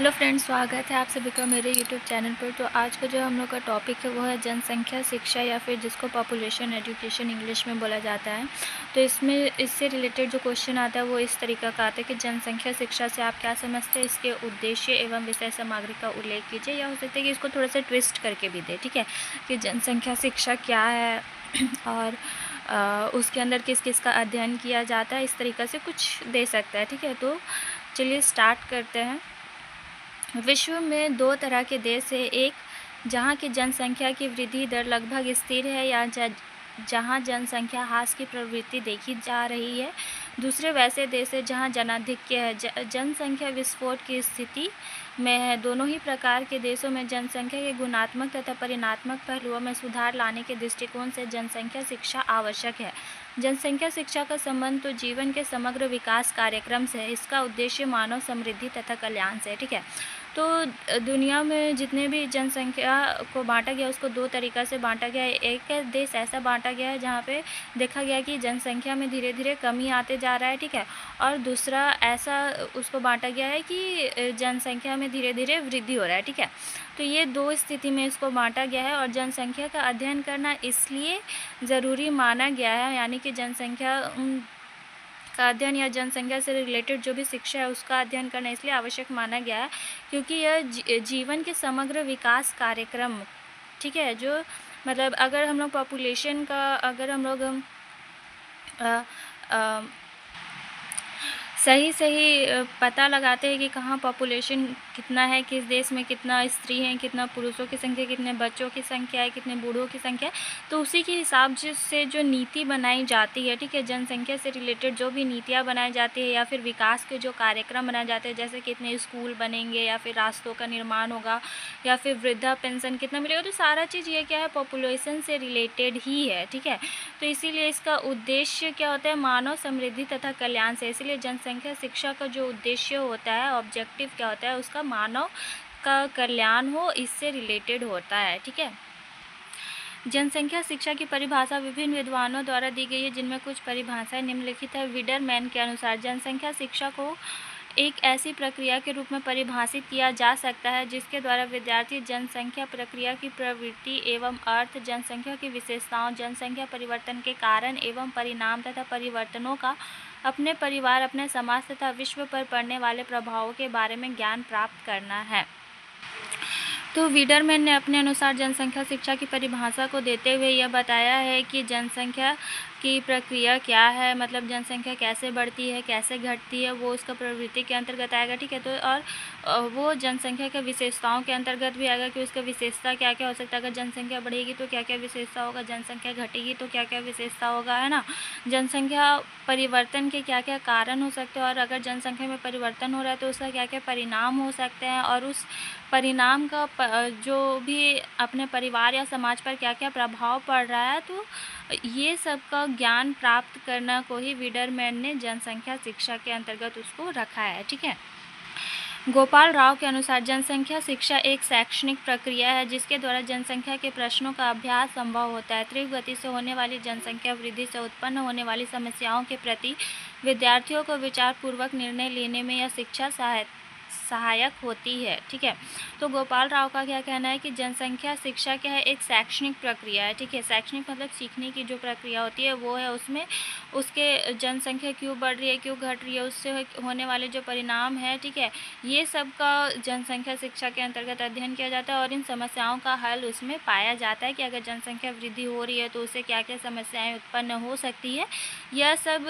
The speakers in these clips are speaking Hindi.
हेलो फ्रेंड्स, स्वागत है आप सभी का मेरे यूट्यूब चैनल पर। तो आज का जो हम लोग का टॉपिक है वो है जनसंख्या शिक्षा, या फिर जिसको पॉपुलेशन एजुकेशन इंग्लिश में बोला जाता है। तो इसमें इससे रिलेटेड जो क्वेश्चन आता है वो इस तरीक़ा का आता है कि जनसंख्या शिक्षा से आप क्या समझते हैं, इसके उद्देश्य एवं विषय सामग्री का उल्लेख कीजिए। या हो सकता है कि इसको थोड़ा सा ट्विस्ट करके भी दे, ठीक है, कि जनसंख्या शिक्षा क्या है और उसके अंदर किस किस का अध्ययन किया जाता है, इस तरीक़ा से कुछ दे सकता है, ठीक है। तो चलिए स्टार्ट करते हैं। विश्व में दो तरह के देश है, एक जहाँ की जनसंख्या की वृद्धि दर लगभग स्थिर है या जहाँ जनसंख्या ह्रास की प्रवृत्ति देखी जा रही है। दूसरे वैसे देश है जहाँ जनाधिक्य है, जनसंख्या विस्फोट की स्थिति में है। दोनों ही प्रकार के देशों में जनसंख्या के गुणात्मक तथा परिणात्मक पहलुओं में सुधार लाने के दृष्टिकोण से जनसंख्या शिक्षा आवश्यक है। जनसंख्या शिक्षा का संबंध तो जीवन के समग्र विकास कार्यक्रम से है। इसका उद्देश्य मानव समृद्धि तथा कल्याण से है, ठीक है। तो दुनिया में जितने भी जनसंख्या को बांटा गया उसको दो तरीक़ा से बांटा गया है। एक देश ऐसा बांटा गया है जहाँ पे देखा गया कि जनसंख्या में धीरे धीरे कमी आते जा रहा है, ठीक है, और दूसरा ऐसा उसको बांटा गया है कि जनसंख्या में धीरे धीरे वृद्धि हो रहा है, ठीक है। तो ये दो स्थिति में इसको बांटा गया है और जनसंख्या का अध्ययन करना इसलिए ज़रूरी माना गया है, यानी कि जनसंख्या का अध्ययन या जनसंख्या से रिलेटेड जो भी शिक्षा है उसका अध्ययन करना इसलिए आवश्यक माना गया है क्योंकि यह जीवन के समग्र विकास कार्यक्रम, ठीक है, जो मतलब अगर हम लोग पॉपुलेशन का अगर हम लोग सही पता लगाते हैं कि कहाँ पॉपुलेशन कितना है, किस देश में कितना स्त्री हैं, कितना पुरुषों की संख्या, कितने बच्चों की संख्या है, कितने बूढ़ों की संख्या है, तो उसी के हिसाब से जो नीति बनाई जाती है, ठीक है, जनसंख्या से रिलेटेड जो भी नीतियाँ बनाई जाती है या फिर विकास के जो कार्यक्रम बनाए जाते हैं, जैसे कितने स्कूल बनेंगे या फिर रास्तों का निर्माण होगा या फिर वृद्धा पेंशन कितना मिलेगा, तो सारा चीज़ ये क्या है, पॉपुलेशन से रिलेटेड ही है, ठीक है। तो इसीलिए इसका उद्देश्य क्या होता है, मानव समृद्धि तथा कल्याण से। इसीलिए जनसंख्या शिक्षा का जो उद्देश्य होता है, ऑब्जेक्टिव क्या होता है उसका, मानव का कल्याण हो, इससे रिलेटेड होता है, ठीक है। जनसंख्या शिक्षा की परिभाषा विभिन्न विद्वानों द्वारा दी गई है, जिनमें कुछ परिभाषाएं निम्नलिखित है। विडरमैन के अनुसार जनसंख्या शिक्षा को एक ऐसी प्रक्रिया के रूप में परिभाषित किया जा सकता है जिसके द्वारा विद्यार्थी जनसंख्या प्रक्रिया की प्रवृत्ति एवं अर्थ, जनसंख्या की विशेषताओं, जनसंख्या परिवर्तन के कारण एवं परिणाम तथा परिवर्तनों का अपने परिवार, अपने समाज तथा विश्व पर पड़ने वाले प्रभावों के बारे में ज्ञान प्राप्त करना है। तो विडरमैन ने अपने अनुसार जनसंख्या शिक्षा की परिभाषा को देते हुए यह बताया है कि जनसंख्या की प्रक्रिया क्या है, मतलब जनसंख्या कैसे बढ़ती है, कैसे घटती है, वो उसका प्रवृत्ति के अंतर्गत आएगा, ठीक है। तो और वो जनसंख्या के विशेषताओं के अंतर्गत भी आएगा कि उसका विशेषता क्या क्या हो सकता है। अगर जनसंख्या बढ़ेगी तो क्या क्या विशेषता होगा, जनसंख्या घटेगी तो क्या क्या विशेषता होगा, है ना। जनसंख्या परिवर्तन के क्या क्या कारण हो सकते हैं और अगर जनसंख्या में परिवर्तन हो रहा है तो उसका क्या क्या परिणाम हो सकते हैं, और उस परिणाम का जो भी अपने परिवार या समाज पर क्या क्या प्रभाव पड़ रहा है, तो ये सब का ज्ञान प्राप्त करना को ही विडरमैन ने जनसंख्या शिक्षा के अंतर्गत उसको रखा है, ठीक है। गोपाल राव के अनुसार जनसंख्या शिक्षा एक शैक्षणिक प्रक्रिया है जिसके द्वारा जनसंख्या के प्रश्नों का अभ्यास संभव होता है। तीव्र गति से होने वाली जनसंख्या वृद्धि से उत्पन्न होने वाली समस्याओं के प्रति विद्यार्थियों को विचारपूर्वक निर्णय लेने में यह शिक्षा सहायक होती है, ठीक है। तो गोपाल राव का क्या कहना है कि जनसंख्या शिक्षा क्या है, एक शैक्षणिक प्रक्रिया है, ठीक है। शैक्षणिक मतलब सीखने की जो प्रक्रिया होती है वो है, उसमें उसके जनसंख्या क्यों बढ़ रही है, क्यों घट रही है, उससे होने वाले जो परिणाम है, ठीक है, ये सब का जनसंख्या शिक्षा के अंतर्गत अध्ययन किया जाता है और इन समस्याओं का हल उसमें पाया जाता है कि अगर जनसंख्या वृद्धि हो रही है तो उससे क्या क्या समस्याएँ उत्पन्न हो सकती है, यह सब,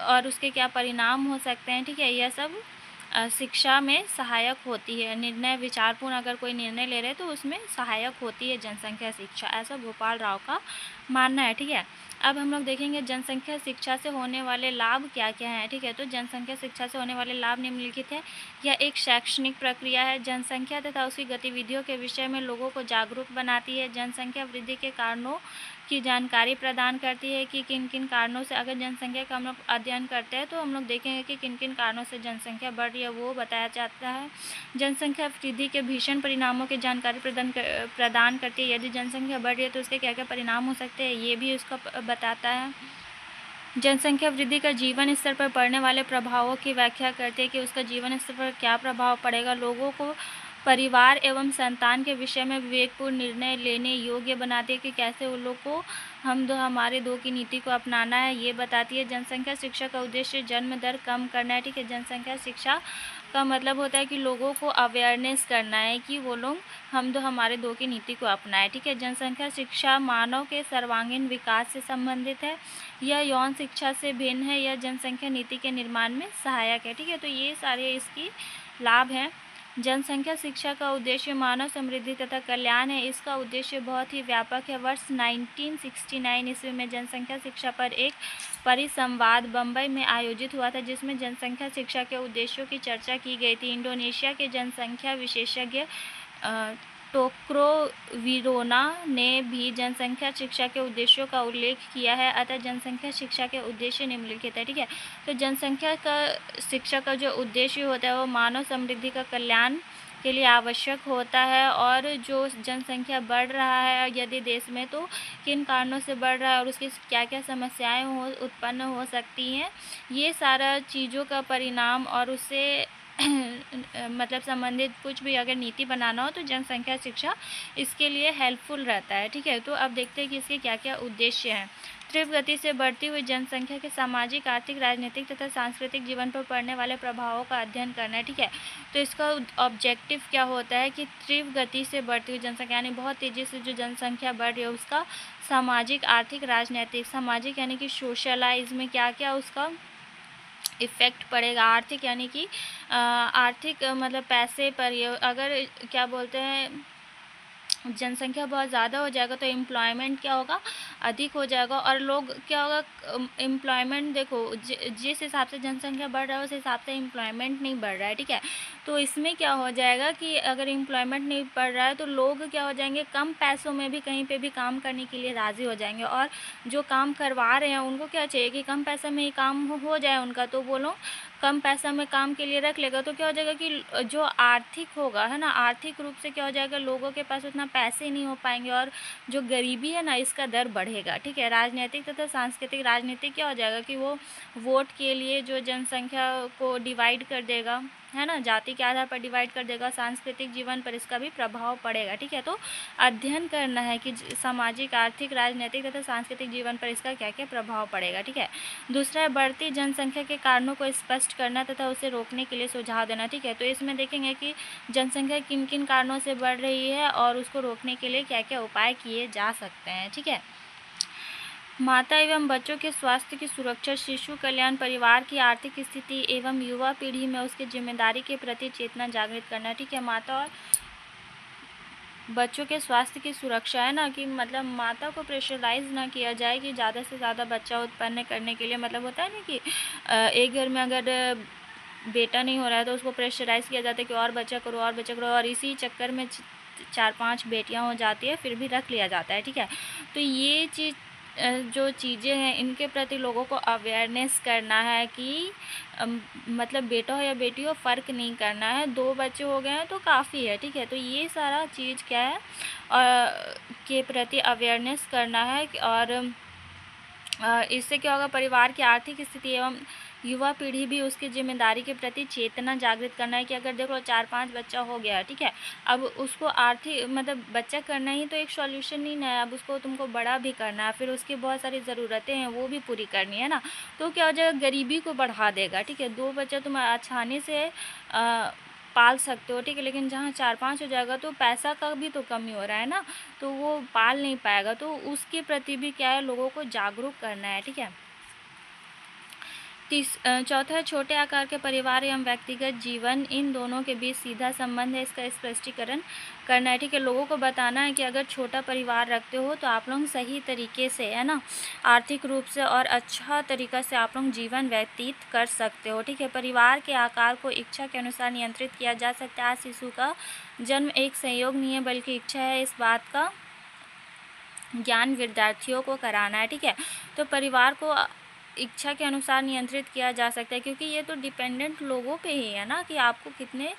और उसके क्या परिणाम हो सकते हैं, ठीक है, यह सब शिक्षा में सहायक होती है। निर्णय विचारपूर्ण अगर कोई निर्णय ले रहे तो उसमें सहायक होती है जनसंख्या शिक्षा, ऐसा गोपाल राव का मानना है, ठीक है। अब हम लोग देखेंगे जनसंख्या शिक्षा से होने वाले लाभ क्या क्या हैं, ठीक है। तो जनसंख्या शिक्षा से होने वाले लाभ निम्नलिखित है। यह एक शैक्षणिक प्रक्रिया है। जनसंख्या तथा उसकी गतिविधियों के विषय में लोगों को जागरूक बनाती है। जनसंख्या वृद्धि के कारणों की जानकारी प्रदान करती है कि किन किन कारणों से, अगर जनसंख्या का हम लोग अध्ययन करते हैं तो हम लोग देखेंगे कि किन किन कारणों से जनसंख्या बढ़ रही है, वो बताया जाता है। जनसंख्या वृद्धि के भीषण परिणामों की जानकारी प्रदान करती है। यदि जनसंख्या बढ़ रही है तो उसके क्या क्या परिणाम हो सकते हैं, ये भी उसका बताता है। जनसंख्या वृद्धि का जीवन स्तर पर पड़ने वाले प्रभावों की व्याख्या करते हैं कि उसका जीवन स्तर पर क्या प्रभाव पड़ेगा। लोगों को परिवार एवं संतान के विषय में विवेकपूर्ण निर्णय लेने योग्य बनाती है कि कैसे उन लोग को हम दो हमारे दो की नीति को अपनाना है, ये बताती है। जनसंख्या शिक्षा का उद्देश्य जन्म दर कम करना है, ठीक है। जनसंख्या शिक्षा का मतलब होता है कि लोगों को अवेयरनेस करना है कि वो लोग हम दो हमारे दो की नीति को अपनाएं, ठीक है। जनसंख्या शिक्षा मानव के सर्वांगीण विकास से संबंधित है, यह यौन शिक्षा से भिन्न है, यह जनसंख्या नीति के निर्माण में सहायक है, ठीक है। तो ये सारे इसकी लाभ हैं। जनसंख्या शिक्षा का उद्देश्य मानव समृद्धि तथा कल्याण है। इसका उद्देश्य बहुत ही व्यापक है। वर्ष 1969 ईस्वी में जनसंख्या शिक्षा पर एक परिसंवाद बम्बई में आयोजित हुआ था, जिसमें जनसंख्या शिक्षा के उद्देश्यों की चर्चा की गई थी। इंडोनेशिया के जनसंख्या विशेषज्ञ टोक्रो विरोना ने भी जनसंख्या शिक्षा के उद्देश्यों का उल्लेख किया है। अतः जनसंख्या शिक्षा के उद्देश्य निम्नलिखित है, ठीक है। तो जनसंख्या का शिक्षा का जो उद्देश्य होता है वो मानव समृद्धि का कल्याण के लिए आवश्यक होता है। और जो जनसंख्या बढ़ रहा है यदि देश में, तो किन कारणों से बढ़ रहा है और उसकी क्या क्या समस्याएं उत्पन्न हो सकती हैं, ये सारा चीज़ों का परिणाम और उससे मतलब संबंधित कुछ भी अगर नीति बनाना हो तो जनसंख्या शिक्षा इसके लिए हेल्पफुल रहता है, ठीक है। तो अब देखते हैं कि इसके क्या क्या उद्देश्य हैं। तीव्र गति से बढ़ती हुई जनसंख्या के सामाजिक, आर्थिक, राजनीतिक तथा सांस्कृतिक जीवन पर पड़ने वाले प्रभावों का अध्ययन करना है, ठीक है। तो इसका ऑब्जेक्टिव क्या होता है कि तीव्र गति से बढ़ती हुई जनसंख्या यानी बहुत तेज़ी से जो जनसंख्या बढ़ रही है उसका सामाजिक, आर्थिक, राजनीतिक, सामाजिक यानी कि सोशलाइज में क्या क्या उसका इफ़ेक्ट पड़ेगा। आर्थिक यानी कि आर्थिक मतलब पैसे पर, ये अगर क्या बोलते हैं जनसंख्या बहुत ज़्यादा हो जाएगा तो एम्प्लॉयमेंट क्या होगा, अधिक हो जाएगा। और लोग क्या होगा, एम्प्लॉयमेंट देखो जिस हिसाब से जनसंख्या बढ़ रहा है उस हिसाब से एम्प्लॉयमेंट नहीं बढ़ रहा है, ठीक है। तो इसमें क्या हो जाएगा कि अगर एम्प्लॉयमेंट नहीं बढ़ रहा है तो लोग क्या हो जाएंगे, कम पैसों में भी कहीं पे भी काम करने के लिए राज़ी हो जाएंगे। और जो काम करवा रहे हैं उनको क्या चाहिए कि कम पैसे में ही काम हो जाए उनका, तो वो लोग कम पैसा में काम के लिए रख लेगा। तो क्या हो जाएगा कि जो आर्थिक होगा है ना, आर्थिक रूप से क्या हो जाएगा, लोगों के पास उतना पैसे नहीं हो पाएंगे और जो गरीबी है ना इसका दर बढ़ेगा, ठीक है। राजनीतिक तथा सांस्कृतिक, राजनीतिक क्या हो जाएगा कि वो वोट के लिए जो जनसंख्या को डिवाइड कर देगा, है ना, जाति के आधार पर डिवाइड कर देगा। सांस्कृतिक जीवन पर इसका भी प्रभाव पड़ेगा, ठीक है। तो अध्ययन करना है कि सामाजिक, आर्थिक, राजनीतिक तथा सांस्कृतिक जीवन पर इसका क्या क्या प्रभाव पड़ेगा, ठीक है। दूसरा है बढ़ती जनसंख्या के कारणों को स्पष्ट करना तथा उसे रोकने के लिए सुझाव देना, ठीक है। तो इसमें देखेंगे कि जनसंख्या किन किन कारणों से बढ़ रही है और उसको रोकने के लिए क्या क्या उपाय किए जा सकते हैं, ठीक है। माता एवं बच्चों के स्वास्थ्य की सुरक्षा, शिशु कल्याण, परिवार की आर्थिक स्थिति एवं युवा पीढ़ी में उसकी जिम्मेदारी के प्रति चेतना जागृत करना, ठीक है। माता और बच्चों के स्वास्थ्य की सुरक्षा है ना, कि मतलब माता को प्रेशराइज ना किया जाए कि ज़्यादा से ज़्यादा बच्चा उत्पन्न करने के लिए। मतलब होता है ना कि एक घर में अगर बेटा नहीं हो रहा है तो उसको प्रेशराइज किया जाता है कि और बच्चा करो और बच्चा करो, और इसी चक्कर में 4-5 बेटियां हो जाती है फिर भी रख लिया जाता है, ठीक है। तो ये चीज़ जो चीज़ें हैं इनके प्रति लोगों को अवेयरनेस करना है कि मतलब बेटा हो या बेटी हो फ़र्क नहीं करना है, 2 बच्चे हो गए हैं तो काफ़ी है, ठीक है। तो ये सारा चीज़ क्या है के प्रति अवेयरनेस करना है। और इससे क्या होगा, परिवार की आर्थिक स्थिति एवं युवा पीढ़ी भी उसकी जिम्मेदारी के प्रति चेतना जागृत करना है कि अगर देखो 4-5 बच्चा हो गया, ठीक है, अब उसको आर्थिक मतलब बच्चा करना ही तो एक सॉल्यूशन नहीं है, अब उसको तुमको बड़ा भी करना है, फिर उसकी बहुत सारी ज़रूरतें हैं वो भी पूरी करनी है ना। तो क्या हो जाएगा, गरीबी को बढ़ा देगा, ठीक है। 2 बच्चा तुम आसानी से पाल सकते हो, ठीक है, लेकिन जहाँ 4-5 हो जाएगा तो पैसा का भी तो कमी हो रहा है ना, तो वो पाल नहीं पाएगा। तो उसके प्रति भी क्या है, लोगों को जागरूक करना है, ठीक है। चौथा है छोटे आकार के परिवार एवं व्यक्तिगत जीवन, इन दोनों के बीच सीधा संबंध है, इसका स्पष्टीकरण करना है, ठीक है। लोगों को बताना है कि अगर छोटा परिवार रखते हो तो आप लोग सही तरीके से, है ना, आर्थिक रूप से और अच्छा तरीका से आप लोग जीवन व्यतीत कर सकते हो, ठीक है। परिवार के आकार को इच्छा के अनुसार नियंत्रित किया जा सकता है। शिशु का जन्म एक संयोग नहीं है बल्कि इच्छा है, इस बात का ज्ञान विद्यार्थियों को कराना है, ठीक है। तो परिवार को इच्छा के अनुसार नियंत्रित किया जा सकता है, क्योंकि ये तो डिपेंडेंट लोगों पे ही है ना कि आपको कितने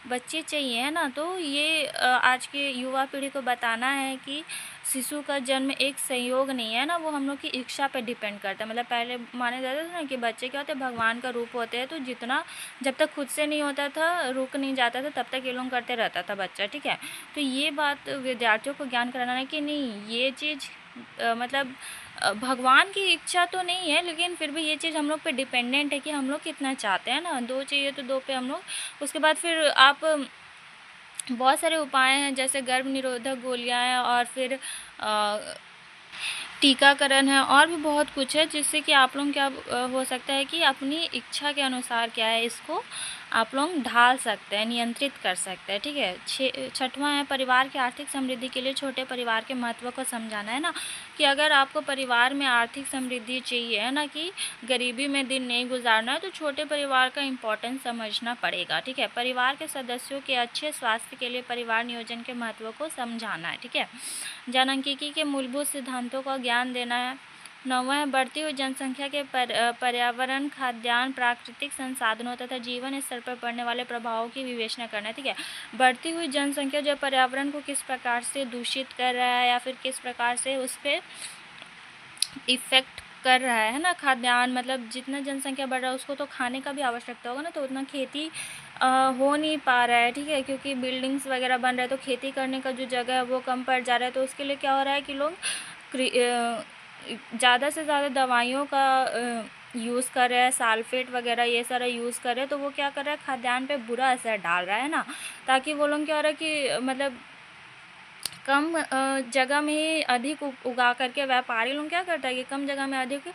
बच्चे चाहिए, है ना। तो ये आज के युवा पीढ़ी को बताना है कि शिशु का जन्म एक संयोग नहीं है ना, वो हम लोग की इच्छा पे डिपेंड करता है। मतलब पहले माना जाता था ना कि बच्चे क्या होते हैं, भगवान का रूप होते हैं, तो जितना जब तक खुद से नहीं होता था, रुक नहीं जाता था, तब तक ये लोग करते रहता था बच्चा, ठीक है। तो ये बात विद्यार्थियों को ज्ञान कराना है कि नहीं, ये चीज़ मतलब भगवान की इच्छा तो नहीं है, लेकिन फिर भी ये चीज़ हम लोग पे डिपेंडेंट है कि हम लोग कितना चाहते हैं ना। 2 चाहिए तो 2 पे हम लोग, उसके बाद फिर आप बहुत सारे उपाय हैं, जैसे गर्भ निरोधक गोलियाँ हैं, और फिर टीकाकरण है, और भी बहुत कुछ है, जिससे कि आप लोग क्या हो सकता है कि अपनी इच्छा के अनुसार क्या है, इसको आप लोग ढाल सकते हैं, नियंत्रित कर सकते हैं, ठीक है। छठवां है परिवार की आर्थिक समृद्धि के लिए छोटे परिवार के महत्व को समझाना है ना, कि अगर आपको परिवार में आर्थिक समृद्धि चाहिए है ना, कि गरीबी में दिन नहीं गुजारना है, तो छोटे परिवार का इम्पोर्टेंस समझना पड़ेगा, ठीक है। परिवार के सदस्यों के अच्छे स्वास्थ्य के लिए परिवार नियोजन के महत्व को समझाना है, ठीक है। जनसांख्यिकी के मूलभूत सिद्धांतों का ज्ञान देना है। 9वां है बढ़ती हुई जनसंख्या के पर्यावरण, खाद्यान्न, प्राकृतिक संसाधनों तथा जीवन स्तर पर पड़ने वाले प्रभावों की विवेचना करना है, ठीक है। बढ़ती हुई जनसंख्या जो पर्यावरण को किस प्रकार से दूषित कर रहा है, या फिर किस प्रकार से उस पर इफ़ेक्ट कर रहा है ना। खाद्यान्न मतलब जितना जनसंख्या बढ़ रहा है उसको तो खाने का भी आवश्यकता होगा ना, तो उतना खेती हो नहीं पा रहा है, ठीक है, क्योंकि बिल्डिंग्स वगैरह बन रहा है, तो खेती करने का जो जगह है वो कम पड़ जा रहा है। तो उसके लिए क्या हो रहा है कि लोग ज़्यादा से ज़्यादा दवाइयों का यूज़ कर रहे हैं, सल्फेट वगैरह ये सारा यूज़ कर रहे हैं, तो वो क्या कर रहा है, खाद्यान्न पे बुरा असर डाल रहा है ना। ताकि वो लोग क्या हो रहा है कि मतलब कम जगह में ही अधिक उगा करके व्यापारी लोग क्या करता है कि कम जगह में अधिक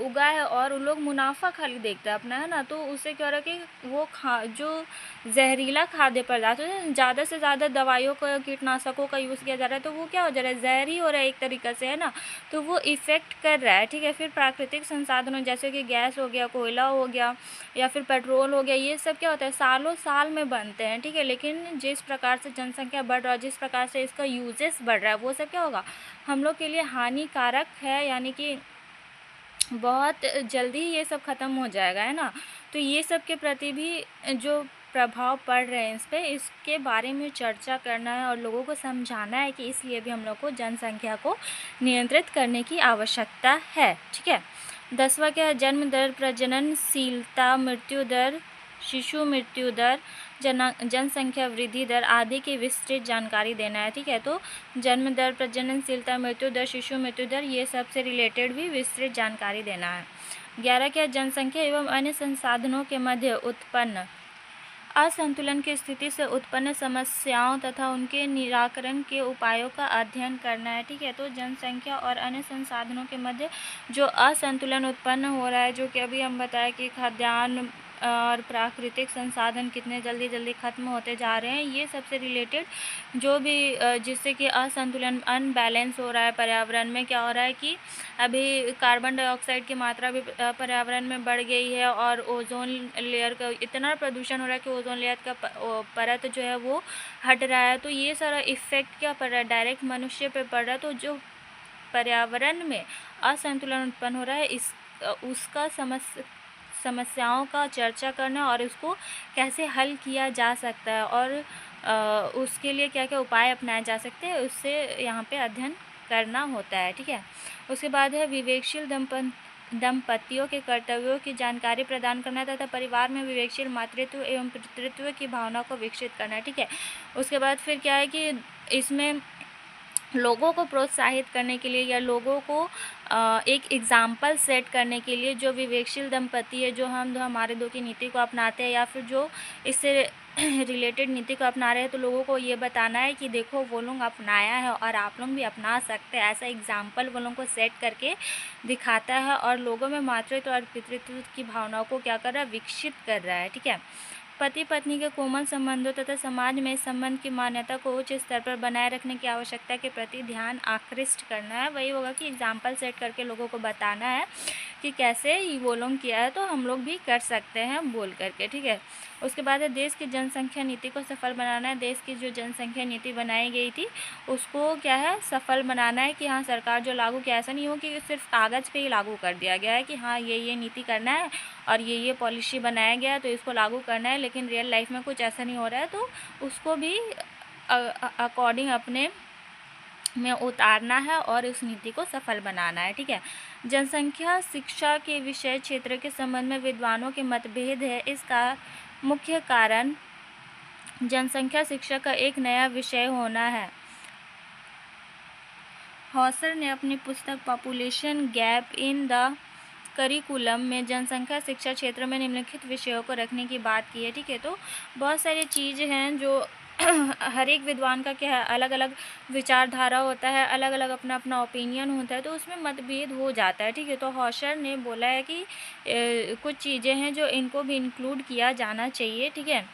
उगा है, और उन लोग मुनाफा खाली देखता है अपना, है ना। तो उससे क्या हो रहा है कि वो जो जहरीला खाद्य पदार्थ है, ज़्यादा से ज़्यादा दवाइयों का, कीटनाशकों का यूज़ किया जा रहा है, तो वो क्या हो जा रहा है, जहरी हो रहा है एक तरीक़े से, है ना। तो वो इफ़ेक्ट कर रहा है, ठीक है। फिर प्राकृतिक संसाधनों जैसे कि गैस हो गया, कोयला हो गया, या फिर पेट्रोल हो गया, ये सब क्या होता है, सालों साल में बनते हैं, ठीक है। लेकिन जिस प्रकार से जनसंख्या बढ़ रहा है, जिस प्रकार से इसका यूजेस बढ़ रहा है, वो सब क्या होगा, हम लोग के लिए हानिकारक है, यानी कि बहुत जल्दी ही ये सब ख़त्म हो जाएगा, है ना। तो ये सब के प्रति भी जो प्रभाव पड़ रहे हैं इस पर, इसके बारे में चर्चा करना है और लोगों को समझाना है कि इसलिए भी हम लोग को जनसंख्या को नियंत्रित करने की आवश्यकता है, ठीक है। 10वां क्या है, जन्म दर, प्रजननशीलता, मृत्यु दर, शिशु मृत्यु दर, जनसंख्या वृद्धि दर आदि की विस्तृत जानकारी देना है, ठीक है। तो जन्म दर, प्रजननशीलता, मृत्यु दर, शिशु मृत्यु दर, ये सब से रिलेटेड भी विस्तृत जानकारी देना है। 11 क्या, जनसंख्या एवं अन्य संसाधनों के मध्य उत्पन्न असंतुलन की स्थिति से उत्पन्न समस्याओं तथा उनके निराकरण के उपायों का अध्ययन करना है, ठीक है। तो जनसंख्या और अन्य संसाधनों के मध्य जो असंतुलन उत्पन्न हो रहा है, जो कि अभी हम बताएं कि खाद्यान्न और प्राकृतिक संसाधन कितने जल्दी जल्दी ख़त्म होते जा रहे हैं, ये सबसे रिलेटेड जो भी जिससे कि असंतुलन, अनबैलेंस हो रहा है पर्यावरण में, क्या हो रहा है कि अभी कार्बन डाइऑक्साइड की मात्रा भी पर्यावरण में बढ़ गई है, और ओजोन लेयर का इतना प्रदूषण हो रहा है कि ओजोन लेयर का परत जो है वो हट रहा है। तो ये सारा इफ़ेक्ट क्या पड़ रहा है, डायरेक्ट मनुष्य पे पड़ रहा है। तो जो पर्यावरण में असंतुलन उत्पन्न हो रहा है, उसका समस्याओं का चर्चा करना, और उसको कैसे हल किया जा सकता है, और उसके लिए क्या क्या उपाय अपनाए जा सकते हैं, उससे यहाँ पे अध्ययन करना होता है, ठीक है। उसके बाद है विवेकशील दंपतियों के कर्तव्यों की जानकारी प्रदान करना तथा परिवार में विवेकशील मातृत्व एवं पितृत्व की भावना को विकसित करना है, ठीक है। उसके बाद फिर क्या है कि इसमें लोगों को प्रोत्साहित करने के लिए, या लोगों को एक एग्ज़ाम्पल सेट करने के लिए, जो विवेकशील दंपति है, जो हमारे दो की नीति को अपनाते हैं, या फिर जो इससे रिलेटेड नीति को अपना रहे हैं, तो लोगों को ये बताना है कि देखो वो लोग अपनाया है और आप लोग भी अपना सकते हैं। ऐसा एग्ज़ाम्पल वो लोगों को सेट करके दिखाता है, और लोगों में मातृत्व और पितृत्व की भावनाओं को क्या कर रहा है, विकसित कर रहा है, ठीक है। पति पत्नी के कोमल संबंधों तथा समाज में इस संबंध की मान्यता को उच्च स्तर पर बनाए रखने की आवश्यकता के प्रति ध्यान आकृष्ट करना है। वही होगा कि एग्जाम्पल सेट करके लोगों को बताना है कि कैसे वो लोग किया है तो हम लोग भी कर सकते हैं बोल करके, ठीक है। उसके बाद है देश की जनसंख्या नीति को सफल बनाना है। देश की जो जनसंख्या नीति बनाई गई थी उसको क्या है, सफल बनाना है, कि हाँ सरकार जो लागू किया, ऐसा नहीं हो कि सिर्फ कागज़ पे ही लागू कर दिया गया है कि हाँ ये नीति करना है और ये पॉलिसी बनाया गया है तो इसको लागू करना है, लेकिन रियल लाइफ में कुछ ऐसा नहीं हो रहा है, तो उसको भी अकॉर्डिंग अपने में उतारना है और उस नीति को सफल बनाना है। ठीक है, जनसंख्या शिक्षा के विषय क्षेत्र के संबंध में विद्वानों के मतभेद है। इसका मुख्य कारण जनसंख्या शिक्षा का एक नया विषय होना है। हॉसर ने अपनी पुस्तक population gap in the curriculum में जनसंख्या शिक्षा क्षेत्र में निम्नलिखित विषयों को रखने की बात की है। ठीक है, तो बहुत सारी चीज़ें हैं जो हर एक विद्वान का क्या है, अलग अलग विचारधारा होता है, अलग अलग अपना अपना ओपिनियन होता है, तो उसमें मतभेद हो जाता है। ठीक है, तो हॉशर ने बोला है कि कुछ चीज़ें हैं जो इनको भी इंक्लूड किया जाना चाहिए। ठीक है,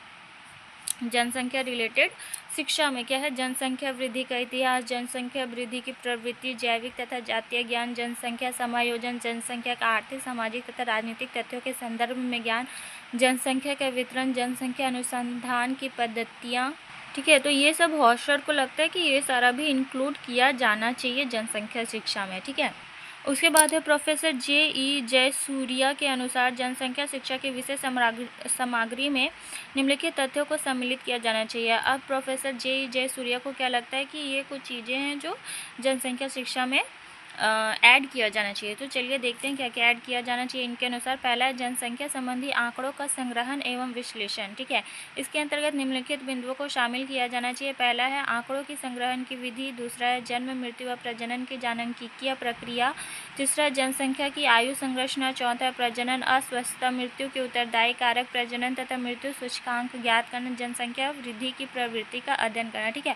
जनसंख्या रिलेटेड शिक्षा में क्या है, जनसंख्या वृद्धि का इतिहास, जनसंख्या वृद्धि की प्रवृत्ति, जैविक तथा जातीय ज्ञान, जनसंख्या समायोजन, जनसंख्या का आर्थिक सामाजिक तथा राजनीतिक तथ्यों के संदर्भ में ज्ञान, जनसंख्या का वितरण, जनसंख्या अनुसंधान की पद्धतियाँ। ठीक है, तो ये सब हॉशर को लगता है कि ये सारा भी इंक्लूड किया जाना चाहिए जनसंख्या शिक्षा में। ठीक है, उसके बाद है प्रोफेसर जे.ई. जयसूर्या के अनुसार जनसंख्या शिक्षा के विषय सामग्री में निम्नलिखित तथ्यों को सम्मिलित किया जाना चाहिए। अब प्रोफेसर जे.ई. जयसूर्या को क्या लगता है कि ये कुछ चीज़ें हैं जो जनसंख्या शिक्षा में ऐड किया जाना चाहिए। तो चलिए देखते हैं क्या क्या ऐड किया जाना चाहिए इनके अनुसार। पहला है जनसंख्या संबंधी आंकड़ों का संग्रहण एवं विश्लेषण। ठीक है, इसके अंतर्गत निम्नलिखित बिंदुओं को शामिल किया जाना चाहिए। पहला है आंकड़ों की संग्रहण की विधि, दूसरा है जन्म, मृत्यु व प्रजनन की जानकीय प्रक्रिया, तीसरा है जनसंख्या की आयु संरचना, चौथा है प्रजनन अस्वस्थता, मृत्यु के उत्तरदायी कारक, प्रजनन तथा मृत्यु सूचकांक ज्ञात करना, जनसंख्या वृद्धि की प्रवृत्ति का अध्ययन करना। ठीक है,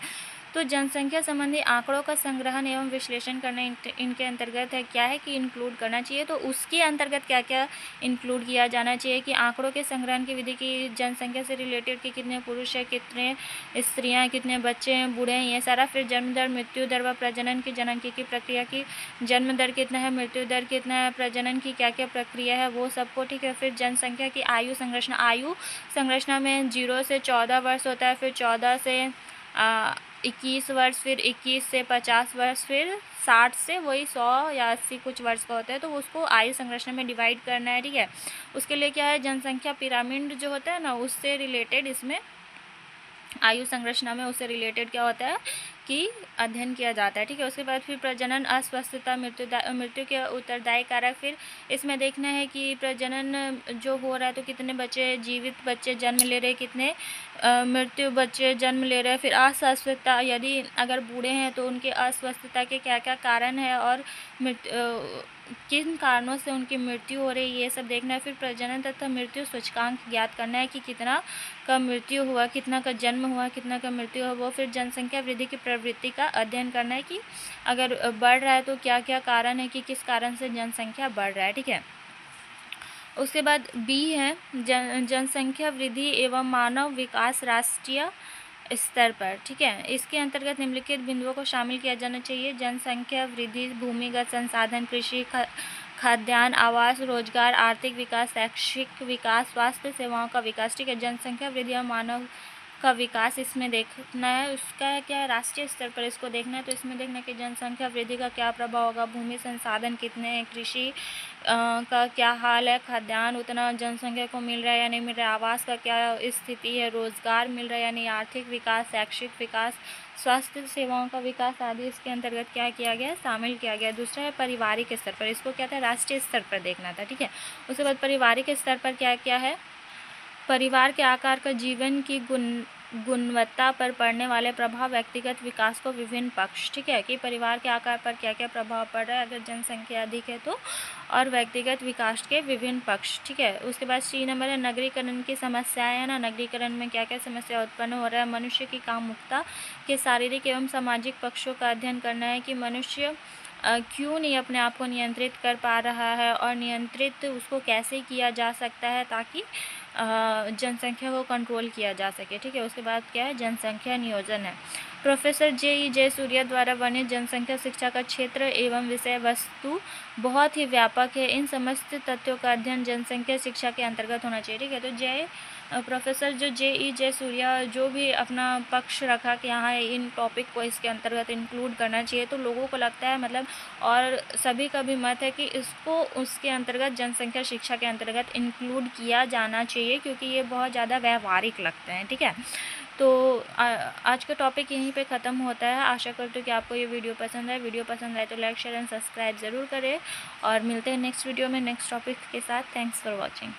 तो जनसंख्या संबंधी आंकड़ों का संग्रहण एवं विश्लेषण करना इनके अंतर्गत है क्या है कि इंक्लूड करना चाहिए। तो उसके अंतर्गत क्या क्या इंक्लूड किया जाना चाहिए कि आंकड़ों के संग्रहण की विधि की, जनसंख्या से रिलेटेड कि कितने पुरुष हैं, कितने स्त्रियां, कितने बच्चे हैं, बूढ़े हैं, ये सारा। फिर जन्म दर, मृत्यु दर व प्रजनन की जानकी की प्रक्रिया की, जन्म दर कितना है, मृत्यु दर कितना है, प्रजनन की क्या क्या प्रक्रिया है वो सबको। ठीक है, फिर जनसंख्या की आयु संरचना में 0 से 14 वर्ष होता है, फिर 14 से 21 वर्ष, फिर 21 से 50 वर्ष, फिर 60 से वही 100 या 80 कुछ वर्ष का होता है, तो उसको आयु संरचना में डिवाइड करना है। ठीक है, उसके लिए क्या है, जनसंख्या पिरामिड जो होता है ना, उससे रिलेटेड इसमें आयु संरचना में उससे रिलेटेड क्या होता है कि अध्ययन किया जाता है। ठीक है, उसके बाद फिर प्रजनन अस्वस्थता, मृत्यु के उत्तरदायी कारक। फिर इसमें देखना है कि प्रजनन जो हो रहा है तो कितने बच्चे, जीवित बच्चे जन्म ले रहे, कितने मृत्यु बच्चे जन्म ले रहे हैं। फिर अस्वस्थता, यदि अगर बूढ़े हैं तो उनके अस्वस्थता के क्या क्या कारण है और किन कारणों से उनकी मृत्यु हो रही है, ये सब देखना है। फिर प्रजनन तथा मृत्यु सूचकांक ज्ञात करना है कि कितना का मृत्यु हुआ, कितना का जन्म हुआ, कितना का मृत्यु हुआ वो। फिर जनसंख्या वृद्धि की प्रवृत्ति का अध्ययन करना है कि अगर बढ़ रहा है तो क्या क्या कारण है कि किस कारण से जनसंख्या बढ़ रहा है। ठीक है, उसके बाद बी है जनसंख्या वृद्धि एवं मानव विकास राष्ट्रीय स्तर पर। ठीक है, इसके अंतर्गत निम्नलिखित बिंदुओं को शामिल किया जाना चाहिए। जनसंख्या वृद्धि, भूमिगत संसाधन, कृषि, खाद्यान्न, आवास, रोजगार, आर्थिक विकास, शैक्षिक विकास, स्वास्थ्य सेवाओं का विकास। ठीक है, जनसंख्या वृद्धि और मानव का विकास इसमें देखना है। उसका क्या है, राष्ट्रीय स्तर पर इसको देखना है। तो इसमें देखना है कि जनसंख्या वृद्धि का क्या प्रभाव होगा, भूमि संसाधन कितने हैं, कृषि का क्या हाल है, खाद्यान्न उतना जनसंख्या को मिल रहा है या नहीं मिल रहा है, आवास का क्या स्थिति है, रोजगार मिल रहा है या नहीं, आर्थिक विकास, शैक्षिक विकास, स्वास्थ्य सेवाओं का विकास आदि इसके अंतर्गत क्या किया गया, शामिल किया गया। दूसरा है पारिवारिक स्तर पर, इसको क्या था, राष्ट्रीय स्तर पर देखना था। ठीक है, उसके बाद पारिवारिक स्तर पर क्या क्या है, परिवार के आकार का जीवन की गुणवत्ता पर पड़ने वाले प्रभाव, व्यक्तिगत विकास को विभिन्न पक्ष। ठीक है, कि परिवार के आकार पर क्या क्या प्रभाव पड़ रहा है अगर जनसंख्या अधिक है तो, और व्यक्तिगत विकास के विभिन्न पक्ष। ठीक है, उसके बाद सी नंबर है नगरीकरण की समस्याएं है ना, नगरीकरण में क्या क्या समस्या उत्पन्न हो रहा है, मनुष्य की कामुकता के शारीरिक एवं सामाजिक पक्षों का अध्ययन करना है कि मनुष्य क्यों नहीं अपने आप को नियंत्रित कर पा रहा है और नियंत्रित उसको कैसे किया जा सकता है ताकि जनसंख्या को कंट्रोल किया जा सके। ठीक है, उसके बाद क्या है, जनसंख्या नियोजन है। Professor JE. जयसूर्या द्वारा वर्णित जनसंख्या शिक्षा का क्षेत्र एवं विषय वस्तु बहुत ही व्यापक है। इन समस्त तथ्यों का अध्ययन जनसंख्या शिक्षा के अंतर्गत होना चाहिए। ठीक है, तो प्रोफेसर जो जे.ई. जयसूर्या जो भी अपना पक्ष रखा कि यहाँ इन टॉपिक को इसके अंतर्गत इंक्लूड करना चाहिए, तो लोगों को लगता है मतलब, और सभी का भी मत है कि इसको उसके अंतर्गत जनसंख्या शिक्षा के अंतर्गत इंक्लूड किया जाना चाहिए क्योंकि ये बहुत ज़्यादा व्यवहारिक लगते हैं। ठीक है, तो आज का टॉपिक यहीं पे ख़त्म होता है। आशा करती हूँ कि आपको ये वीडियो पसंद आए। वीडियो पसंद आए तो लाइक, शेयर एंड सब्सक्राइब ज़रूर करें, और मिलते हैं नेक्स्ट वीडियो में नेक्स्ट टॉपिक के साथ। Thanks for watching.